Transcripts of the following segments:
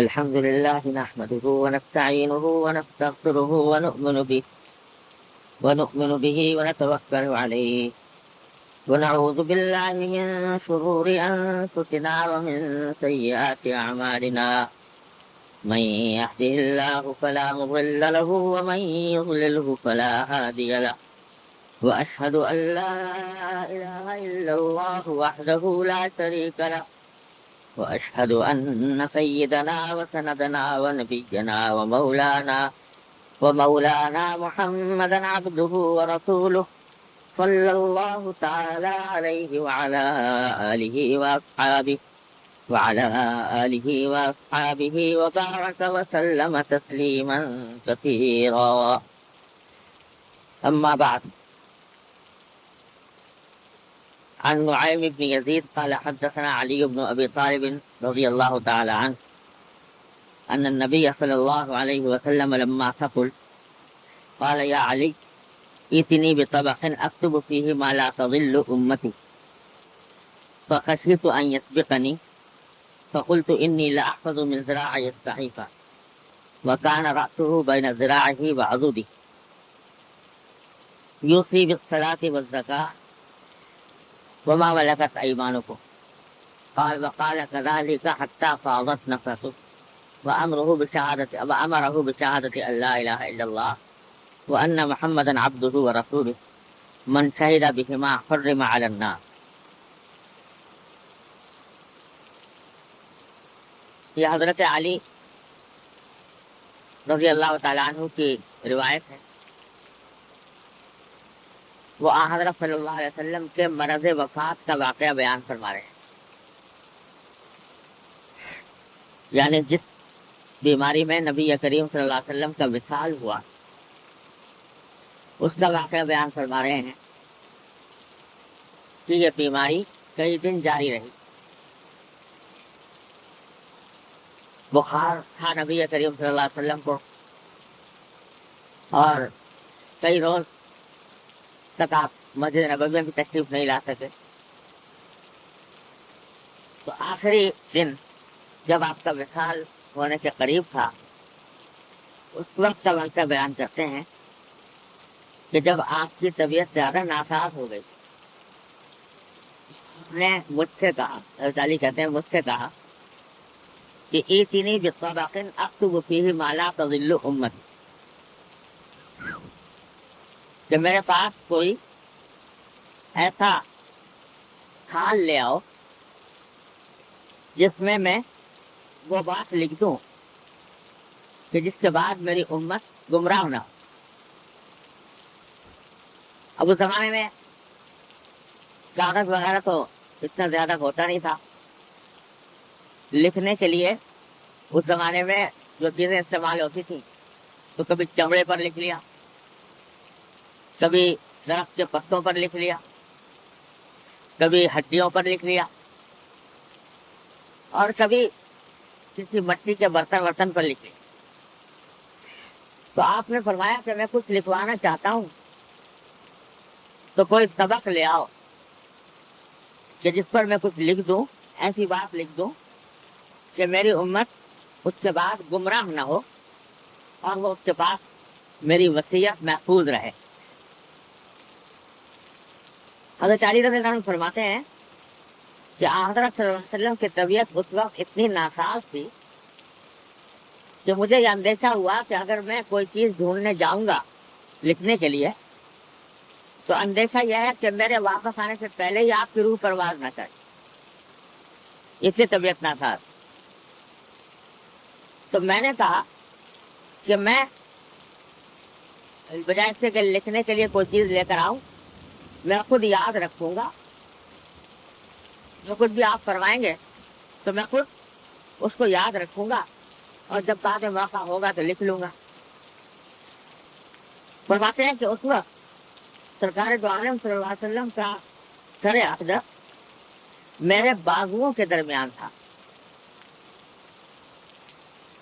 الحمد لله نحمده ونستعينه ونستغفره ونؤمن به ونتوكل عليه ونعوذ بالله من شرور أنفسنا ومن سيئات أعمالنا من يهده الله فلا مضل له ومن يضلله فلا هادي له وأشهد أن لا إله إلا الله وحده لا شريك له وأشهد أن سيدنا وسندنا ونبينا ومولانا محمدا عبده ورسوله صلى الله تعالى عليه وعلى آله وأصحابه وبارك وسلم تسليما كثيرا. أما بعد، عن نعيم بن يزيد قال حدثنا علي بن أبي طالب رضي الله تعالى عنه أن النبي صلى الله عليه وسلم لما ثقل قال يا علي ائتني بطبق أكتب فيه ما لا تضل أمتي، فخشيت أن يسبقني فقلت إني لأحفظ من ذراعي الصحيفة، وكان رأسه بين ذراعه وعضده يوصي بالصلاة والزكاة وما ملكت أيمانكم. وقال كذلك حتى فاضت نفسه وأمره بشهادة أن لا إله إلا الله وأن محمدا عبده ورسوله من شهد بهما حرم على النار. یہ حضرت علی رضی اللہ تعالیٰ عنہ کی روایت ہے. وہ حضرت صلی اللہ علیہ وسلم کے مرض وفات کا واقعہ بیان فرما رہے ہیں. یعنی جس بیماری میں نبی کریم صلی اللہ علیہ وسلم کا وصال ہوا اس کا واقعہ بیان فرما رہے ہیں کہ یہ بیماری کئی دن جاری رہی. بخار تھا نبی کریم صلی اللہ علیہ وسلم کو اور کئی روز تک آپ مسجد نبوی میں بھی تشریف نہیں لا سکے. تو آخری دن جب آپ کا وصال ہونے کے قریب تھا اس وقت کا واقعہ بیان کرتے ہیں کہ جب آپ کی طبیعت زیادہ ناساز ہو گئی نے مجھ سے کہا، حضرت علی کہتے ہیں مجھ سے کہا کہ ایتنی بطبق اکتب فیہ ما لا تضل امتی، کہ میرے پاس کوئی ایسا تھال لے آؤ جس میں وہ بات لکھ دوں کہ جس کے بعد میری امت گمراہ نہ ہو. اب اس زمانے میں کاغذ وغیرہ تو اتنا زیادہ ہوتا نہیں تھا. لکھنے کے لیے اس زمانے میں جو چیزیں استعمال ہوتی تھیں تو کبھی چمڑے پر لکھ لیا، کبھی درخت کے پتوں پر لکھ لیا، کبھی ہڈیوں پر لکھ لیا اور کبھی کسی مٹی کے برتن پر لکھ لیا. تو آپ نے فرمایا کہ میں کچھ لکھوانا چاہتا ہوں تو کوئی سبق لے آؤ کہ جس پر میں کچھ لکھ دوں، ایسی بات لکھ دوں کہ میری امت اس کے بعد گمراہ نہ ہو اور وہ اس کے پاس میری وصیت محفوظ رہے. حضرت علی رضی اللہ عنہ فرماتے ہیں کہ حضرت صلی اللہ علیہ وسلم کی طبیعت اس وقت اتنی ناساز تھی کہ مجھے یہ اندیشہ ہوا کہ اگر میں کوئی چیز ڈھونڈنے جاؤں گا لکھنے کے لیے تو اندیشہ یہ ہے کہ میرے واپس آنے سے پہلے ہی آپ کی روح پرواز نہ کرے. اس لیے طبیعت ناساز. تو میں نے کہا کہ میں بجائے سے کہ لکھنے کے لیے کوئی چیز لے کر آؤں، میں خود یاد رکھوں گا، جو کچھ بھی آپ فرمائیں گے تو میں خود اس کو یاد رکھوں گا اور جب بعد میں موقع ہوگا تو لکھ لوں گا. فرماتے ہیں کہ اس وقت سرکار دو عالم صلی اللہ علیہ وسلم کا سر اقدس میرے بازوؤں کے درمیان تھا.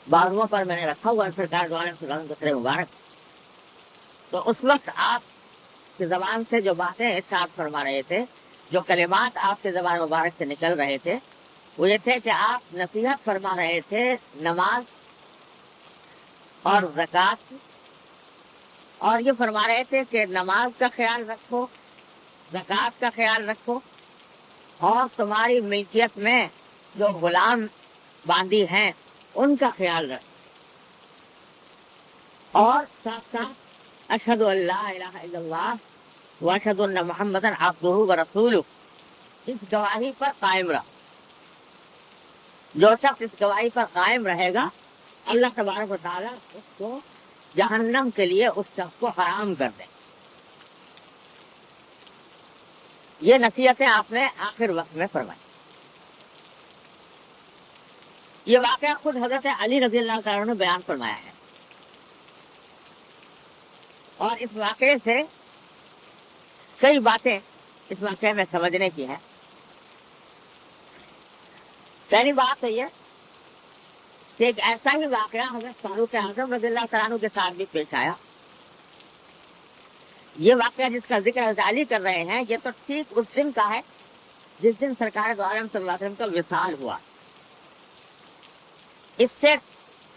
بازوؤں پر میں نے رکھا ہوا سرکار دو عالم صلی اللہ علیہ وسلم کا سر مبارک. تو اس وقت آپ کی زبان سے جو باتیں ارشاد فرما رہے تھے، جو کلمات آپ کے زبان مبارک سے نکل رہے تھے، وہ یہ تھے کہ آپ نصیحت فرما رہے تھے نماز اور زکوٰۃ کی، اور یہ فرما رہے تھے کہ نماز کا خیال رکھو، زکوٰۃ کا خیال رکھو، اور تمہاری ملکیت میں جو غلام باندی ہیں ان کا خیال رکھو، اور ساتھ ساتھ اشہد ان لا الہ الا اللہ واشہد ان محمد عبدہ ورسولہ، اس گواہی پر قائم رہو۔ جو شخص اس گواہی پر قائم رہے گا اللہ تبارک و تعالیٰ اس کو جہنم کے لیے اس شخص کو حرام کر دے۔ یہ نصیحتیں آپ نے آخر وقت میں فرمائی۔ یہ واقعہ خود حضرت علی رضی اللہ تعالیٰ نے بیان فرمایا ہے، اور اس واقعے سے کئی باتیں اس واقعے میں سمجھنے کی ہیں۔ پہلی بات تو یہ کہ ایک ایسا ہی واقعہ حضرت فاروق اعظم رضی اللہ تعالیٰ عنہ کے ساتھ بھی پیش آیا۔ یہ واقعہ جس کا ذکر حضرت علی کر رہے ہیں یہ تو ٹھیک اس دن کا ہے جس دن سرکار دو عالم صلی اللہ علیہ وسلم کا وصال ہوا۔ اس سے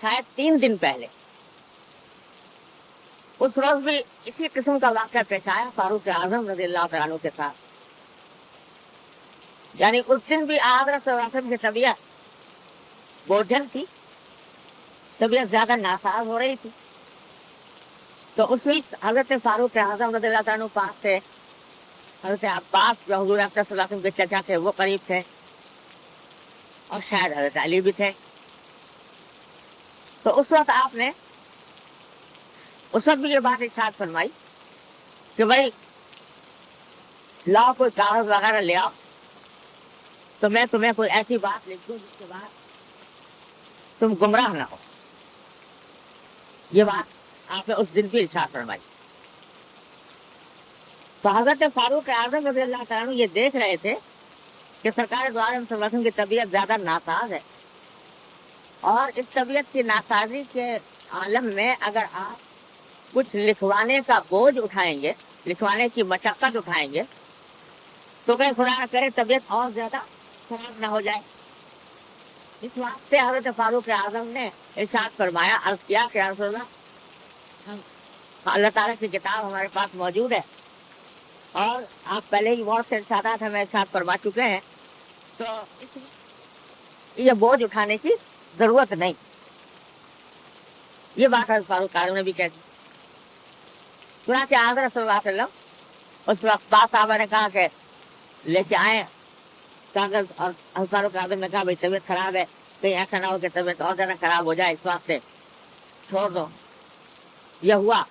شاید 3 دن پہلے اس روز بھی اسی قسم کا واقعہ پیش آیا فاروق اعظم رضی اللہ تعالیٰ عنہ کے ساتھ۔ یعنی اس دن بھی حضرت صلی اللہ علیہ وسلم کی طبیعت بوجھل تھی، طبیعت زیادہ ناساز ہو رہی تھی، تو اس وقت حضرت فاروق اعظم رضی اللہ تعالیٰ عنہ پاس تھے، حضرت عباس جو حضور اکرم صلی اللہ علیہ وسلم کے چچا تھے وہ قریب تھے، اور شاید حضرت علی بھی تھے۔ تو اس وقت آپ نے اس وقت بھی یہ بات ارشاد فرمائی کہ بھائی لاؤ کوئی کاغذ وغیرہ لے آؤ تو میں تمہیں کوئی ایسی بات لکھ دوں جس کے بعد تم گمراہ نہ ہو۔ یہ بات آپ نے اس دن بھی ارشاد فرمائی۔ تو حضرت فاروق اعظم رضی اللہ تعالیٰ عنہ یہ دیکھ رہے تھے کہ سرکار دو عالم صلی اللہ علیہ وسلم کی طبیعت زیادہ ناساز ہے، اور اس طبیعت کی ناسازی کے عالم میں اگر آپ کچھ لکھوانے کا بوجھ اٹھائیں گے، لکھوانے کی مشقت اٹھائیں گے، تو کہیں خدا نہ کرے طبیعت اور زیادہ خراب نہ ہو جائے۔ اس واسطے حضرت فاروق اعظم نے ارشاد فرمایا، عرض کیا کہ یا رسول اللہ، اللہ تعالیٰ کی کتاب ہمارے پاس موجود ہے، اور آپ پہلے ہی بہت سے ارشادات ہمیں ارشاد فرما چکے ہیں، تو یہ بوجھ اٹھانے کی ضرورت نہیں۔ یہ بات حضرت فاروق اعظم نے بھی کہہ دی۔ چنانچہ حضرت صلی اللہ علیہ وسلم اس وقت بعض صحابہ نے کہا کہ لے کے آئے کاغذ، اور حضرت فاروق اعظم نے کہا بھائی طبیعت خراب ہے، کہیں ایسا نہ ہو کہ طبیعت اور زیادہ خراب ہو جائے، اس واسطے چھوڑ دو۔ یہ ہوا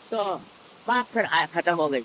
تو بات پھر ختم ہو گئی۔